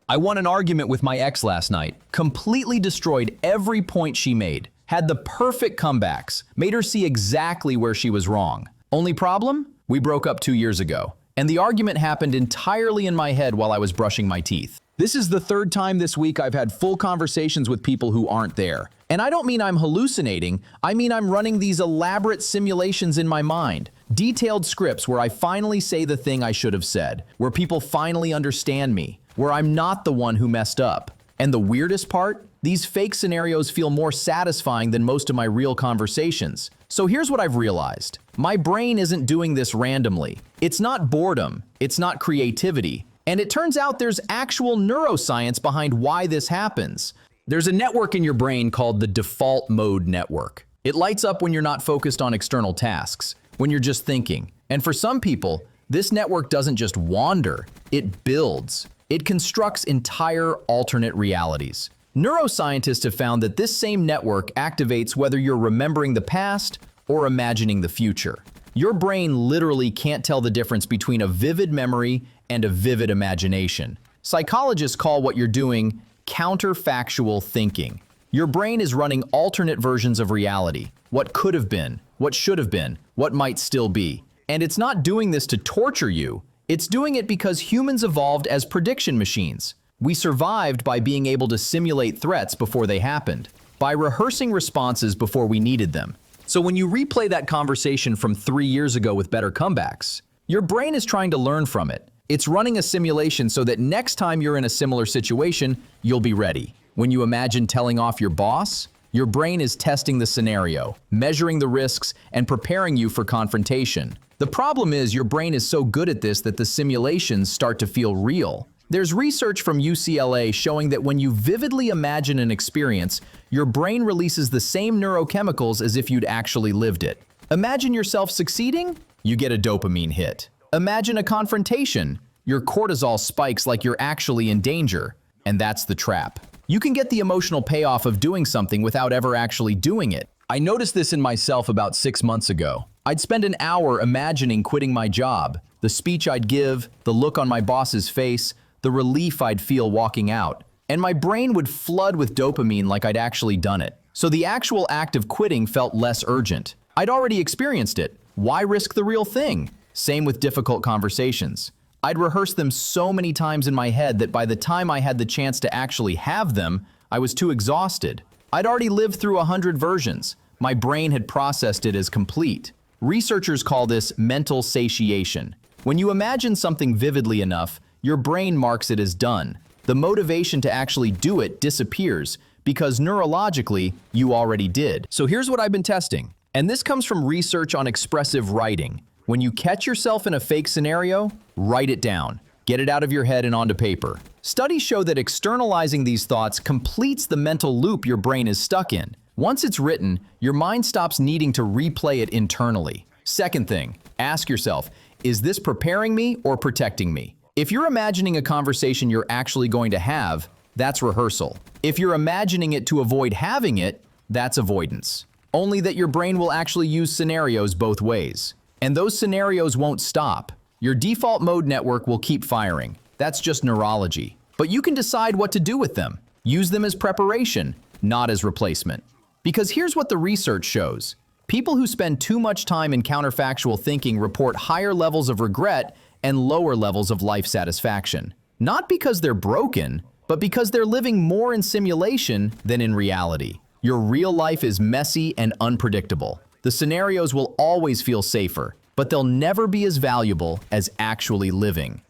I won an argument with my ex last night, completely destroyed every point she made, had the perfect comebacks, made her see exactly where she was wrong. Only problem? We broke up 2 years ago, and the argument happened entirely in my head while I was brushing my teeth. This is the third time this week I've had full conversations with people who aren't there. And I don't mean I'm hallucinating, I mean I'm running these elaborate simulations in my mind. Detailed scripts where I finally say the thing I should have said, where people finally understand me, where I'm not the one who messed up. And the weirdest part? These fake scenarios feel more satisfying than most of my real conversations. So here's what I've realized. My brain isn't doing this randomly. It's not boredom, it's not creativity. And it turns out there's actual neuroscience behind why this happens. There's a network in your brain called the default mode network. It lights up when you're not focused on external tasks, when you're just thinking. And for some people, this network doesn't just wander, it builds. It constructs entire alternate realities. Neuroscientists have found that this same network activates whether you're remembering the past or imagining the future. Your brain literally can't tell the difference between a vivid memory and a vivid imagination. Psychologists call what you're doing counterfactual thinking. Your brain is running alternate versions of reality, what could have been, what should have been, what might still be. And it's not doing this to torture you, it's doing it because humans evolved as prediction machines. We survived by being able to simulate threats before they happened, by rehearsing responses before we needed them. So when you replay that conversation from 3 years ago with better comebacks, your brain is trying to learn from it. It's running a simulation so that next time you're in a similar situation, you'll be ready. When you imagine telling off your boss, your brain is testing the scenario, measuring the risks, and preparing you for confrontation. The problem is your brain is so good at this that the simulations start to feel real. There's research from UCLA showing that when you vividly imagine an experience, your brain releases the same neurochemicals as if you'd actually lived it. Imagine yourself succeeding, you get a dopamine hit. Imagine a confrontation, your cortisol spikes like you're actually in danger, and that's the trap. You can get the emotional payoff of doing something without ever actually doing it. I noticed this in myself about 6 months ago. I'd spend an hour imagining quitting my job, the speech I'd give, the look on my boss's face, the relief I'd feel walking out. And my brain would flood with dopamine like I'd actually done it. So the actual act of quitting felt less urgent. I'd already experienced it. Why risk the real thing? Same with difficult conversations. I'd rehearsed them so many times in my head that by the time I had the chance to actually have them, I was too exhausted. I'd already lived through 100 versions. My brain had processed it as complete. Researchers call this mental satiation. When you imagine something vividly enough, your brain marks it as done. The motivation to actually do it disappears because neurologically, you already did. So here's what I've been testing. And this comes from research on expressive writing. When you catch yourself in a fake scenario, write it down. Get it out of your head and onto paper. Studies show that externalizing these thoughts completes the mental loop your brain is stuck in. Once it's written, your mind stops needing to replay it internally. Second thing, ask yourself, is this preparing me or protecting me? If you're imagining a conversation you're actually going to have, that's rehearsal. If you're imagining it to avoid having it, that's avoidance. Only that your brain will actually use scenarios both ways. And those scenarios won't stop. Your default mode network will keep firing. That's just neurology. But you can decide what to do with them. Use them as preparation, not as replacement. Because here's what the research shows. People who spend too much time in counterfactual thinking report higher levels of regret and lower levels of life satisfaction. Not because they're broken, but because they're living more in simulation than in reality. Your real life is messy and unpredictable. The scenarios will always feel safer, but they'll never be as valuable as actually living.